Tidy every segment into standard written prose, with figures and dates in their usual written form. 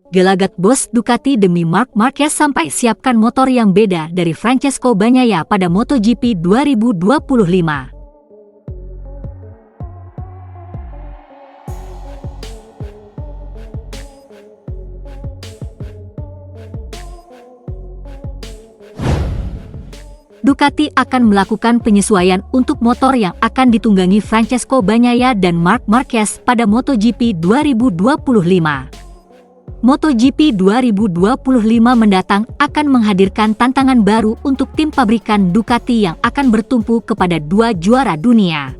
Gelagat bos Ducati demi Marc Marquez sampai siapkan motor yang beda dari Francesco Bagnaia pada MotoGP 2025. Ducati akan melakukan penyesuaian untuk motor yang akan ditunggangi Francesco Bagnaia dan Marc Marquez pada MotoGP 2025. MotoGP 2025 mendatang akan menghadirkan tantangan baru untuk tim pabrikan Ducati yang akan bertumpu kepada dua juara dunia.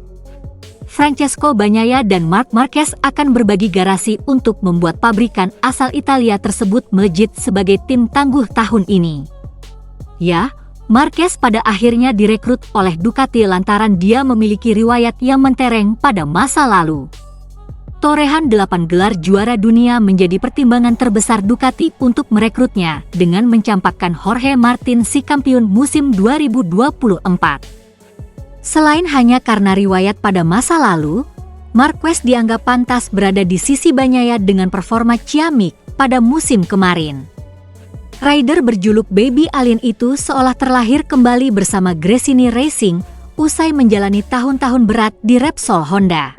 Francesco Bagnaia dan Marc Marquez akan berbagi garasi untuk membuat pabrikan asal Italia tersebut melejit sebagai tim tangguh tahun ini. Ya, Marquez pada akhirnya direkrut oleh Ducati lantaran dia memiliki riwayat yang mentereng pada masa lalu. Torehan 8 gelar juara dunia menjadi pertimbangan terbesar Ducati untuk merekrutnya dengan mencampakkan Jorge Martin si kampiun musim 2024. Selain hanya karena riwayat pada masa lalu, Marquez dianggap pantas berada di sisi Bagnaia dengan performa ciamik pada musim kemarin. Rider berjuluk Baby Alien itu seolah terlahir kembali bersama Gresini Racing usai menjalani tahun-tahun berat di Repsol Honda.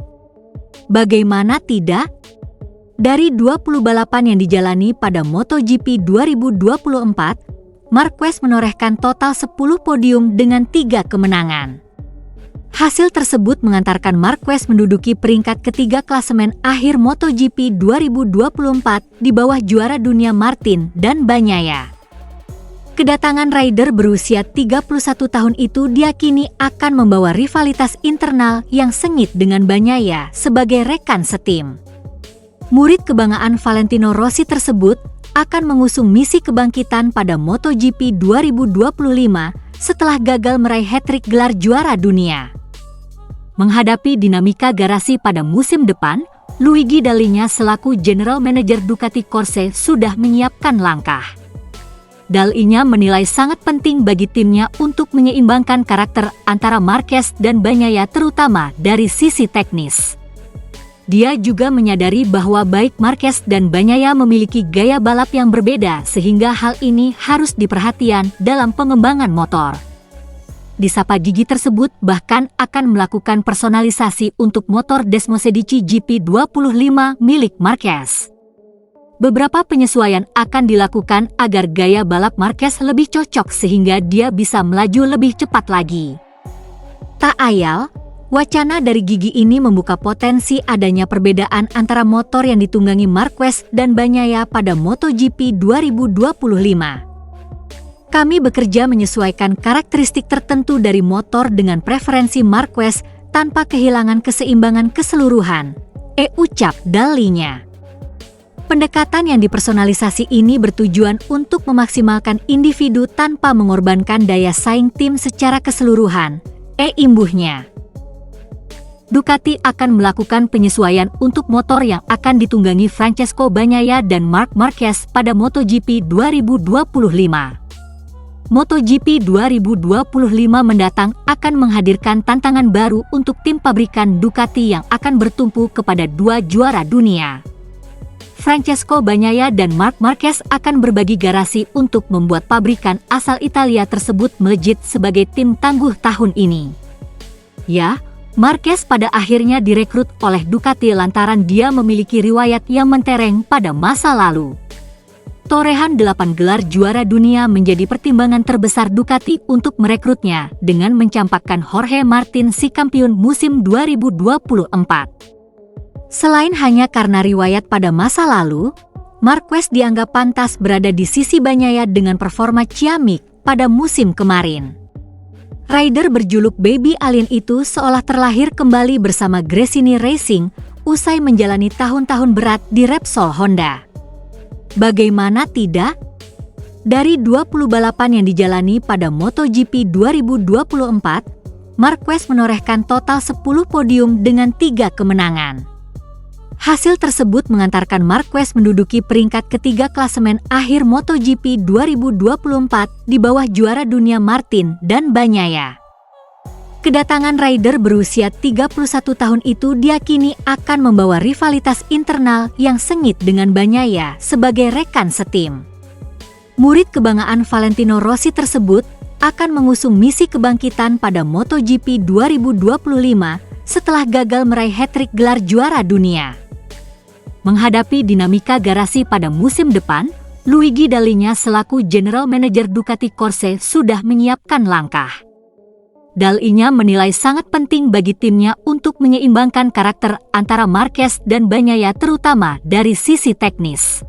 Bagaimana tidak? Dari 20 balapan yang dijalani pada MotoGP 2024, Marquez menorehkan total 10 podium dengan 3 kemenangan. Hasil tersebut mengantarkan Marquez menduduki peringkat ketiga klasemen akhir MotoGP 2024 di bawah juara dunia Martin dan Bagnaia. Kedatangan rider berusia 31 tahun itu diyakini akan membawa rivalitas internal yang sengit dengan Bagnaia sebagai rekan setim. Murid kebanggaan Valentino Rossi tersebut akan mengusung misi kebangkitan pada MotoGP 2025 setelah gagal meraih hat-trick gelar juara dunia. Menghadapi dinamika garasi pada musim depan, Luigi Dall'Igna selaku General Manager Ducati Corse sudah menyiapkan langkah. Dall'Igna menilai sangat penting bagi timnya untuk menyeimbangkan karakter antara Marquez dan Bagnaia terutama dari sisi teknis. Dia juga menyadari bahwa baik Marquez dan Bagnaia memiliki gaya balap yang berbeda sehingga hal ini harus diperhatikan dalam pengembangan motor. Di sapa gigi tersebut bahkan akan melakukan personalisasi untuk motor Desmosedici GP25 milik Marquez. Beberapa penyesuaian akan dilakukan agar gaya balap Marquez lebih cocok sehingga dia bisa melaju lebih cepat lagi. Tak ayal, wacana dari gigi ini membuka potensi adanya perbedaan antara motor yang ditunggangi Marquez dan Bagnaia pada MotoGP 2025. Kami bekerja menyesuaikan karakteristik tertentu dari motor dengan preferensi Marquez tanpa kehilangan keseimbangan keseluruhan, ucap Dall'Igna. Pendekatan yang dipersonalisasi ini bertujuan untuk memaksimalkan individu tanpa mengorbankan daya saing tim secara keseluruhan, imbuhnya. Ducati akan melakukan penyesuaian untuk motor yang akan ditunggangi Francesco Bagnaia dan Marc Marquez pada MotoGP 2025. MotoGP 2025 mendatang akan menghadirkan tantangan baru untuk tim pabrikan Ducati yang akan bertumpu kepada dua juara dunia. Francesco Bagnaia dan Marc Marquez akan berbagi garasi untuk membuat pabrikan asal Italia tersebut melejit sebagai tim tangguh tahun ini. Ya, Marquez pada akhirnya direkrut oleh Ducati lantaran dia memiliki riwayat yang mentereng pada masa lalu. Torehan 8 gelar juara dunia menjadi pertimbangan terbesar Ducati untuk merekrutnya dengan mencampakkan Jorge Martin si kampiun musim 2024. Selain hanya karena riwayat pada masa lalu, Marquez dianggap pantas berada di sisi Bagnaia dengan performa ciamik pada musim kemarin. Rider berjuluk Baby Alien itu seolah terlahir kembali bersama Gresini Racing usai menjalani tahun-tahun berat di Repsol Honda. Bagaimana tidak? Dari 20 balapan yang dijalani pada MotoGP 2024, Marquez menorehkan total 10 podium dengan 3 kemenangan. Hasil tersebut mengantarkan Marquez menduduki peringkat ketiga klasemen akhir MotoGP 2024 di bawah juara dunia Martin dan Bagnaia. Kedatangan rider berusia 31 tahun itu diakini akan membawa rivalitas internal yang sengit dengan Bagnaia sebagai rekan setim. Murid kebanggaan Valentino Rossi tersebut akan mengusung misi kebangkitan pada MotoGP 2025 setelah gagal meraih hat-trick gelar juara dunia. Menghadapi dinamika garasi pada musim depan, Luigi Dall'Igna selaku General Manager Ducati Corse sudah menyiapkan langkah. Dall'Igna menilai sangat penting bagi timnya untuk menyeimbangkan karakter antara Marquez dan Bagnaia terutama dari sisi teknis.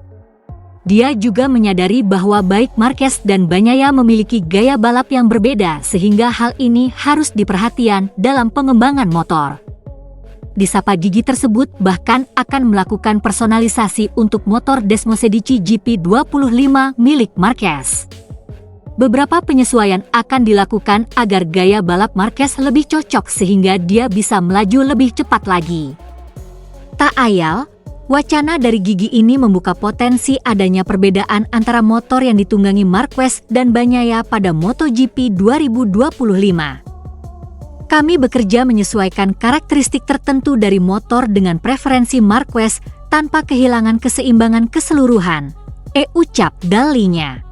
Dia juga menyadari bahwa baik Marquez dan Bagnaia memiliki gaya balap yang berbeda sehingga hal ini harus diperhatikan dalam pengembangan motor. Disapa gigi tersebut bahkan akan melakukan personalisasi untuk motor Desmosedici GP25 milik Marquez. Beberapa penyesuaian akan dilakukan agar gaya balap Marquez lebih cocok sehingga dia bisa melaju lebih cepat lagi. Tak ayal, wacana dari gigi ini membuka potensi adanya perbedaan antara motor yang ditunggangi Marquez dan Bagnaia pada MotoGP 2025. Kami bekerja menyesuaikan karakteristik tertentu dari motor dengan preferensi Marquez tanpa kehilangan keseimbangan keseluruhan, ucap Dall'Igna.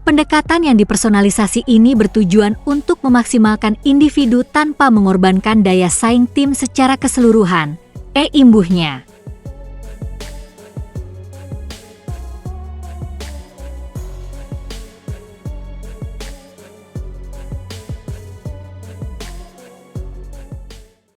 Pendekatan yang dipersonalisasi ini bertujuan untuk memaksimalkan individu tanpa mengorbankan daya saing tim secara keseluruhan, imbuhnya.